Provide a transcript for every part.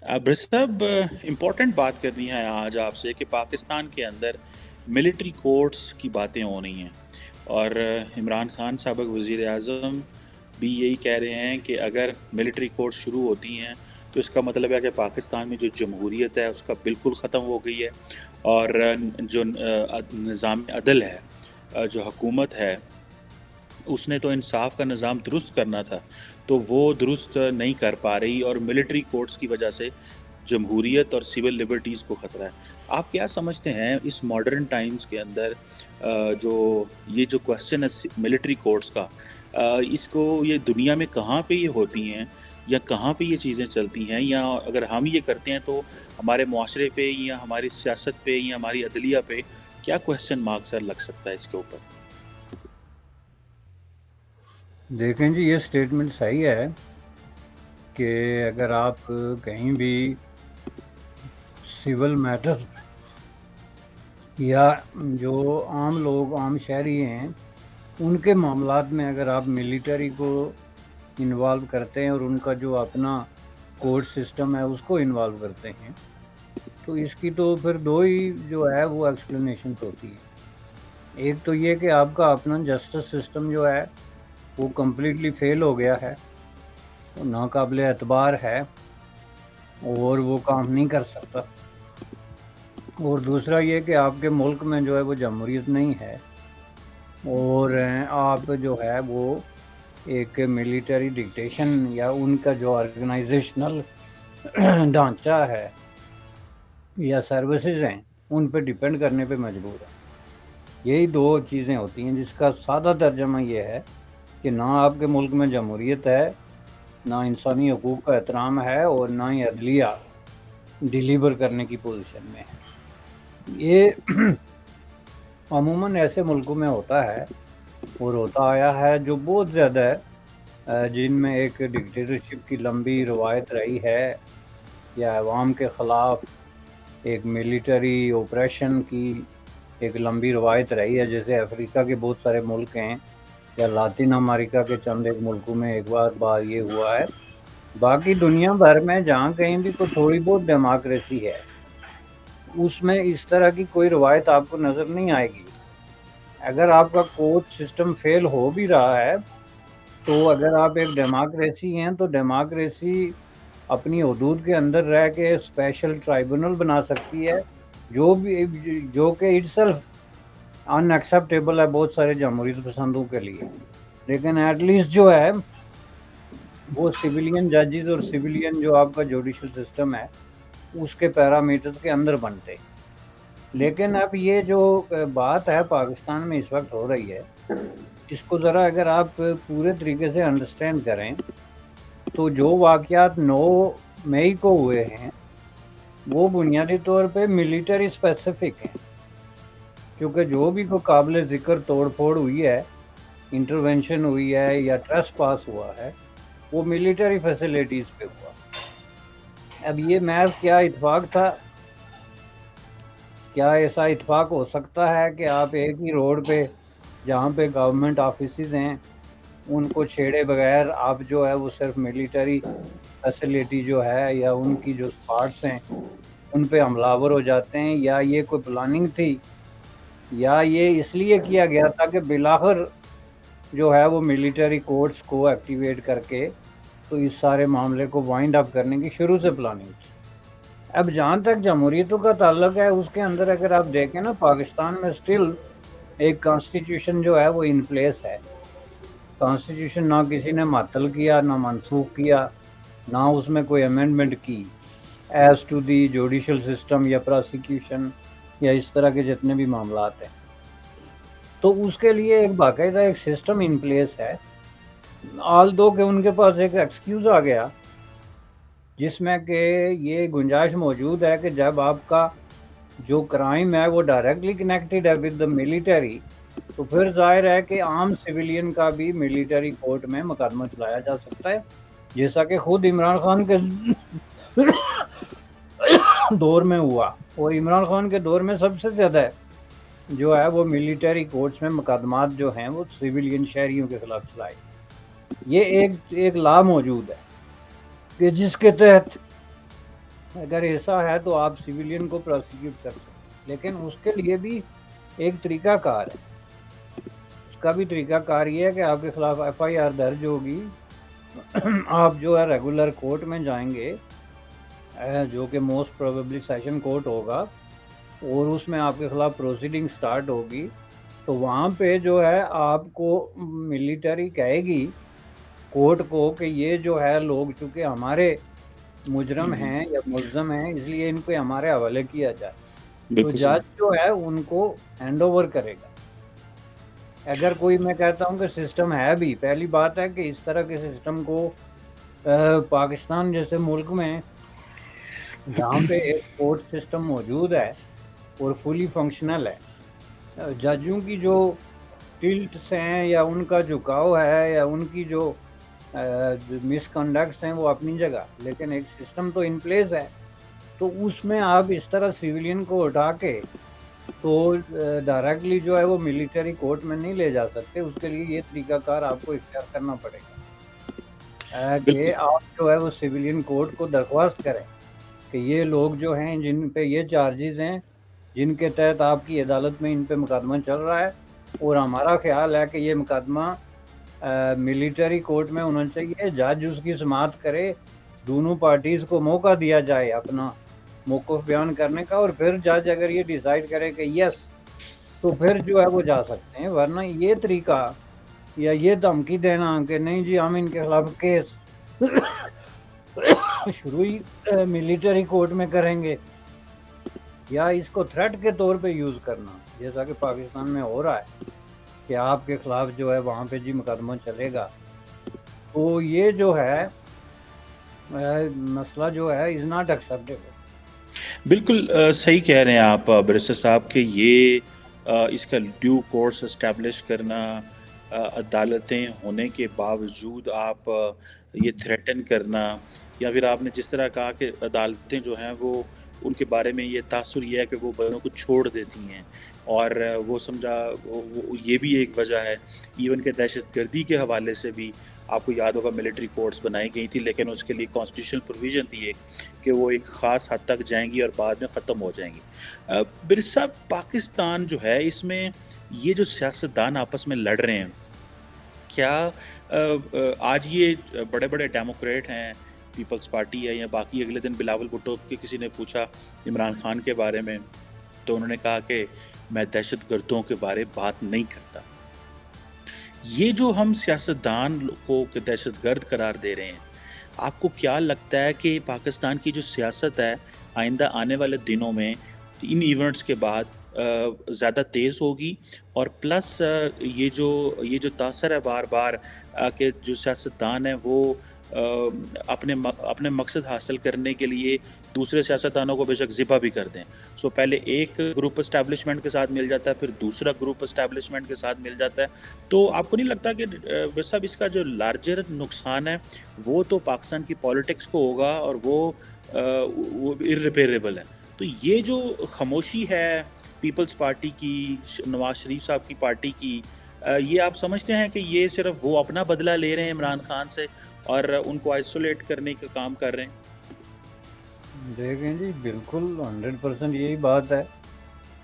برس صاحب امپورٹنٹ بات کرنی ہے آج آپ سے کہ پاکستان کے اندر ملٹری کورٹس کی باتیں ہو رہی ہیں، اور عمران خان سابق وزیر اعظم بھی یہی کہہ رہے ہیں کہ اگر ملٹری کورٹس شروع ہوتی ہیں تو اس کا مطلب ہے کہ پاکستان میں جو جمہوریت ہے اس کا بالکل ختم ہو گئی ہے، اور جو نظام عدل ہے، جو حکومت ہے، اس نے تو انصاف کا نظام درست کرنا تھا تو وہ درست نہیں کر پا رہی، اور ملٹری کورٹس کی وجہ سے جمہوریت اور سول لبرٹیز کو خطرہ ہے۔ آپ کیا سمجھتے ہیں اس ماڈرن ٹائمز کے اندر جو یہ جو کوشچن ہے ملٹری کورٹس کا، اس کو یہ دنیا میں کہاں پہ یہ ہوتی ہیں، یا کہاں پہ یہ چیزیں چلتی ہیں، یا اگر ہم یہ کرتے ہیں تو ہمارے معاشرے پہ یا ہماری سیاست پہ یا ہماری عدلیہ پہ کیا کوشچن مارک سر لگ سکتا ہے اس کے اوپر؟ دیکھیں جی، یہ سٹیٹمنٹ صحیح ہے کہ اگر آپ کہیں بھی سول میٹر یا جو عام لوگ عام شہری ہیں ان کے معاملات میں اگر آپ ملٹری کو انوالو کرتے ہیں اور ان کا جو اپنا کورٹ سسٹم ہے اس کو انوالو کرتے ہیں تو اس کی تو پھر دو ہی جو ہے وہ ایکسپلینیشنز ہوتی ہیں۔ ایک تو یہ کہ آپ کا اپنا جسٹس سسٹم جو ہے وہ کمپلیٹلی فیل ہو گیا ہے، ناقابل اعتبار ہے اور وہ کام نہیں کر سکتا، اور دوسرا یہ کہ آپ کے ملک میں جو ہے وہ جمہوریت نہیں ہے، اور آپ جو ہے وہ ایک ملٹری ڈکٹیشن یا ان کا جو آرگنائزیشنل ڈھانچہ ہے یا سروسز ہیں ان پہ ڈپینڈ کرنے پہ مجبور ہے۔ یہی دو چیزیں ہوتی ہیں جس کا سادہ ترجمہ یہ ہے کہ نہ آپ کے ملک میں جمہوریت ہے، نہ انسانی حقوق کا احترام ہے، اور نہ ہی عدلیہ ڈیلیور کرنے کی پوزیشن میں ہے۔ یہ عموماً ایسے ملکوں میں ہوتا ہے اور ہوتا آیا ہے جو بہت زیادہ ہے، جن میں ایک ڈکٹیٹرشپ کی لمبی روایت رہی ہے یا عوام کے خلاف ایک ملٹری اوپریشن کی ایک لمبی روایت رہی ہے، جیسے افریقہ کے بہت سارے ملک ہیں یا لاطن امریکہ کے چند ایک ملکوں میں ایک بار یہ ہوا ہے۔ باقی دنیا بھر میں جہاں کہیں بھی کوئی تھوڑی بہت ڈیموکریسی ہے اس میں اس طرح کی کوئی روایت آپ کو نظر نہیں آئے گی۔ اگر آپ کا کورٹ سسٹم فیل ہو بھی رہا ہے تو اگر آپ ایک ڈیموکریسی ہیں تو ڈیموکریسی اپنی حدود کے اندر رہ کے اسپیشل ٹرائبونل بنا سکتی ہے جو کہ اٹ سیلف ان ایکسیپٹیبل ہے بہت سارے جمہوریت پسندوں کے لیے، لیکن ایٹ لیسٹ جو ہے وہ سویلین ججز اور سویلین جو آپ کا جوڈیشل سسٹم ہے اس کے پیرامیٹرز کے اندر بنتے۔ لیکن اب یہ جو بات ہے پاکستان میں اس وقت ہو رہی ہے اس کو ذرا اگر آپ پورے طریقے سے انڈرسٹینڈ کریں تو جو واقعات 9 مئی کو ہوئے ہیں وہ بنیادی طور پہ ملٹری اسپیسیفک ہیں، کیونکہ جو بھی کوئی قابل ذکر توڑ پھوڑ ہوئی ہے، انٹرونشن ہوئی ہے یا ٹریس پاس ہوا ہے وہ ملٹری فیسلٹیز پہ ہوا۔ اب یہ محض کیا اتفاق تھا؟ کیا ایسا اتفاق ہو سکتا ہے کہ آپ ایک ہی روڈ پہ جہاں پہ گورنمنٹ آفیسز ہیں ان کو چھیڑے بغیر آپ جو ہے وہ صرف ملٹری فیسلٹی جو ہے یا ان کی جو اسپاٹس ہیں ان پہ حملہ آور ہو جاتے ہیں؟ یا یہ کوئی پلاننگ تھی، یا یہ اس لیے کیا گیا تھا کہ بالآخر جو ہے وہ ملٹری کورٹس کو ایکٹیویٹ کر کے تو اس سارے معاملے کو وائنڈ اپ کرنے کی شروع سے پلاننگ تھی؟ اب جہاں تک جمہوریتوں کا تعلق ہے اس کے اندر اگر آپ دیکھیں نا پاکستان میں اسٹل ایک کانسٹیٹیوشن جو ہے وہ ان پلیس ہے۔ کانسٹیٹیوشن نہ کسی نے معطل کیا، نہ منسوخ کیا، نہ اس میں کوئی امینڈمنٹ کی as to the judicial system یا پروسیکیوشن یا اس طرح کے جتنے بھی معاملات ہیں، تو اس کے لیے ایک باقاعدہ ایک سسٹم ان پلیس ہے۔ آل دو کہ ان کے پاس ایک ایکسکیوز آ گیا جس میں کہ یہ گنجائش موجود ہے کہ جب آپ کا جو کرائم ہے وہ ڈائریکٹلی کنیکٹڈ ہے ود دا ملٹری تو پھر ظاہر ہے کہ عام سویلین کا بھی ملٹری کورٹ میں مقدمہ چلایا جا سکتا ہے، جیسا کہ خود عمران خان کے دور میں ہوا، اور عمران خان کے دور میں سب سے زیادہ جو ہے وہ ملٹری کورٹس میں مقدمات جو ہیں وہ سویلین شہریوں کے خلاف چلائے۔ یہ ایک لا موجود ہے کہ جس کے تحت اگر ایسا ہے تو آپ سویلین کو پروسیکیوٹ کر سکتے ہیں، لیکن اس کے لیے بھی ایک طریقہ کار ہے۔ اس کا بھی طریقہ کار یہ ہے کہ آپ کے خلاف ایف آئی آر درج ہوگی، آپ جو ہے ریگولر کورٹ میں جائیں گے، جو کہ موسٹ پروبیبلی سیشن کورٹ ہوگا، اور اس میں آپ کے خلاف پروسیڈنگ سٹارٹ ہوگی، تو وہاں پہ جو ہے آپ کو ملٹری کہے گی کورٹ کو کہ یہ جو ہے لوگ چونکہ ہمارے مجرم ہیں یا ملزم ہیں، اس لیے ان کو ہمارے حوالے کیا جائے، تو بالکل جج صحیح. جو ہے ان کو ہینڈ اوور کرے گا۔ اگر کوئی، میں کہتا ہوں کہ سسٹم ہے بھی، پہلی بات ہے کہ اس طرح کے سسٹم کو پاکستان جیسے ملک میں جہاں پہ ایک کورٹ سسٹم موجود ہے اور فلی فنکشنل ہے، ججوں کی جو ٹلٹس ہیں یا ان کا جھکاؤ ہے یا ان کی جو مس کنڈکٹس ہیں وہ اپنی جگہ، لیکن ایک سسٹم تو ان پلیس ہے، تو اس میں آپ اس طرح سویلین کو اٹھا کے تو ڈائریکٹلی جو ہے وہ ملٹری کورٹ میں نہیں لے جا سکتے۔ اس کے لیے یہ طریقہ کار آپ کو اختیار کرنا پڑے گا بالکل. کہ آپ جو ہے وہ سویلین کورٹ کو درخواست کریں کہ یہ لوگ جو ہیں جن پہ یہ چارجز ہیں، جن کے تحت آپ کی عدالت میں ان پہ مقدمہ چل رہا ہے، اور ہمارا خیال ہے کہ یہ مقدمہ ملٹری کورٹ میں ہونا چاہیے، جج اس کی سماعت کرے، دونوں پارٹیز کو موقع دیا جائے اپنا موقف بیان کرنے کا، اور پھر جج اگر یہ ڈیسائیڈ کرے کہ یس، تو پھر جو ہے وہ جا سکتے ہیں، ورنہ یہ طریقہ یا یہ دھمکی دینا کہ نہیں جی ہم ان کے خلاف کیس شروع ہی ملٹری کورٹ میں کریں گے، یا اس کو تھریٹ کے طور پہ یوز کرنا جیسا کہ پاکستان میں ہو رہا ہے کہ آپ کے خلاف جو ہے وہاں پہ جی مقدمہ چلے گا، تو یہ جو ہے مسئلہ جو ہے از ناٹ ایکسیپٹیبل۔ بالکل صحیح کہہ رہے ہیں آپ برسر صاحب کہ یہ اس کا ڈیو کورس اسٹیبلش کرنا، عدالتیں ہونے کے باوجود آپ یہ تھریٹن کرنا، یا پھر آپ نے جس طرح کہا کہ عدالتیں جو ہیں وہ ان کے بارے میں یہ تاثر یہ ہے کہ وہ بندوں کو چھوڑ دیتی ہیں، اور وہ سمجھا یہ بھی ایک وجہ ہے، ایون کہ دہشت گردی کے حوالے سے بھی آپ کو یاد ہوگا ملٹری کورٹس بنائی گئی تھی، لیکن اس کے لیے کانسٹیٹیوشنل پروویژن تھی ایک کہ وہ ایک خاص حد تک جائیں گی اور بعد میں ختم ہو جائیں گی۔ برسا پاکستان جو ہے اس میں یہ جو سیاستدان آپس میں لڑ رہے ہیں، کیا آج یہ بڑے بڑے ڈیموکریٹ ہیں، پیپلز پارٹی ہے یا باقی، اگلے دن بلاول بھٹو کے کسی نے پوچھا عمران خان کے بارے میں، تو انہوں نے کہا کہ میں دہشت گردوں کے بارے بات نہیں کرتا۔ یہ جو ہم سیاستدان کو دہشت گرد قرار دے رہے ہیں، آپ کو کیا لگتا ہے کہ پاکستان کی جو سیاست ہے آئندہ آنے والے دنوں میں ان ایونٹس کے بعد زیادہ تیز ہوگی، اور پلس یہ جو تاثر ہے بار بار کہ جو سیاستدان ہیں وہ اپنے مقصد حاصل کرنے کے لیے دوسرے سیاستدانوں کو بے شک ذبح بھی کر دیں، سو پہلے ایک گروپ اسٹیبلشمنٹ کے ساتھ مل جاتا ہے، پھر دوسرا گروپ اسٹیبلشمنٹ کے ساتھ مل جاتا ہے، تو آپ کو نہیں لگتا کہ صاحب اس کا جو لارجر نقصان ہے وہ تو پاکستان کی پالیٹکس کو ہوگا، اور وہ ارریپیریبل ہے؟ تو یہ جو خاموشی ہے پیپلز پارٹی کی، نواز شریف صاحب کی پارٹی کی، یہ آپ سمجھتے ہیں کہ یہ صرف وہ اپنا بدلہ لے رہے ہیں عمران خان سے اور ان کو آئسولیٹ کرنے کا کام کر رہے ہیں؟ دیکھیں جی، بالکل 100% یہی بات ہے،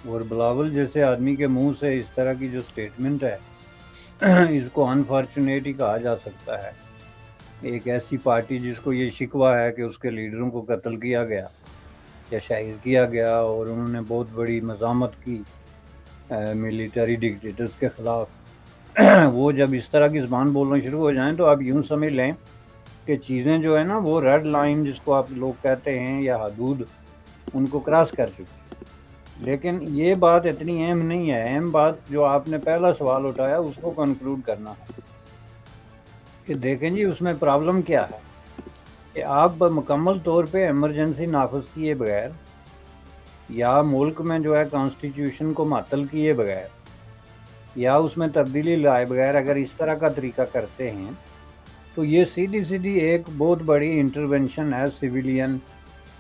اور بلاول جیسے آدمی کے منہ سے اس طرح کی جو سٹیٹمنٹ ہے اس کو انفارچونیٹ ہی کہا جا سکتا ہے۔ ایک ایسی پارٹی جس کو یہ شکوہ ہے کہ اس کے لیڈروں کو قتل کیا گیا یا شہید کیا گیا، اور انہوں نے بہت بڑی مزاحمت کی ملٹری ڈکٹیٹرز کے خلاف، وہ جب اس طرح کی زبان بولنا شروع ہو جائیں تو آپ یوں سمجھ لیں کہ چیزیں جو ہے نا وہ ریڈ لائن جس کو آپ لوگ کہتے ہیں یا حدود، ان کو کراس کر چکی۔ لیکن یہ بات اتنی اہم نہیں ہے، اہم بات جو آپ نے پہلا سوال اٹھایا اس کو کنکلوڈ کرنا ہے کہ دیکھیں جی اس میں پرابلم کیا ہے، کہ آپ مکمل طور پہ ایمرجنسی نافذ کیے بغیر یا ملک میں جو ہے کانسٹیٹیوشن کو معطل کیے بغیر یا اس میں تبدیلی لائے بغیر اگر اس طرح کا طریقہ کرتے ہیں تو یہ سیدھی سیدھی ایک بہت بڑی انٹرونشن ہے سویلین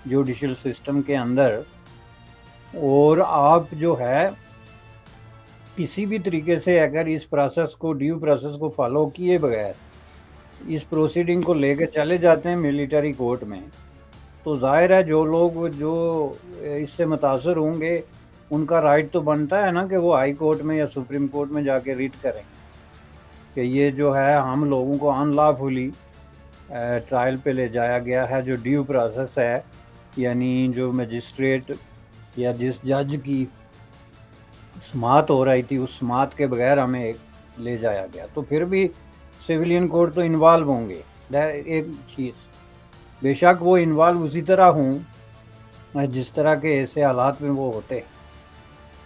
جوڈیشل سسٹم کے اندر، اور آپ جو ہے کسی بھی طریقے سے اگر اس پروسیس کو، ڈیو پروسیس کو فالو کیے بغیر اس پروسیڈنگ کو لے کے چلے جاتے ہیں ملٹری کورٹ میں، تو ظاہر ہے جو لوگ جو اس سے متاثر ہوں گے ان کا رائٹ تو بنتا ہے نا کہ وہ ہائی کورٹ میں یا سپریم کورٹ میں جا کے ریٹ کریں کہ یہ جو ہے ہم لوگوں کو ان لافلی ٹرائل پہ لے جایا گیا ہے، جو ڈیو پروسیس ہے، یعنی جو مجسٹریٹ یا جس جج کی سماعت ہو رہی تھی اس سماعت کے بغیر ہمیں لے جایا گیا، تو پھر بھی سویلین کورٹ تو انوالو ہوں گے۔ ایک چیز بے شک وہ انوالو اسی طرح ہوں جس طرح کے ایسے حالات میں وہ ہوتے۔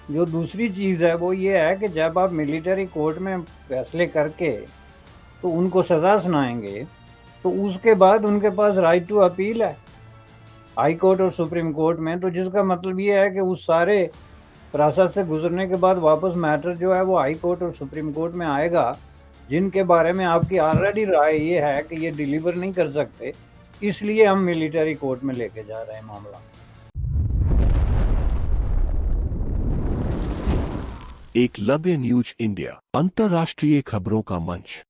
جو دوسری چیز ہے وہ یہ ہے کہ جب آپ ملٹری کورٹ میں فیصلے کر کے تو ان کو سزا سنائیں گے تو اس کے بعد ان کے پاس رائٹ ٹو اپیل ہے ہائی کورٹ اور سپریم کورٹ میں، تو جس کا مطلب یہ ہے کہ اس سارے پروسیس سے گزرنے کے بعد واپس میٹر جو ہے وہ ہائی کورٹ اور سپریم کورٹ میں آئے گا، جن کے بارے میں آپ کی آلریڈی رائے یہ ہے کہ یہ ڈیلیور نہیں کر سکتے، اس لیے ہم ملٹری کورٹ میں لے کے جا رہے ہیں معاملہ۔ ایک لبِ نیوز انڈیا، انترراشٹریہ خبروں کا منچ۔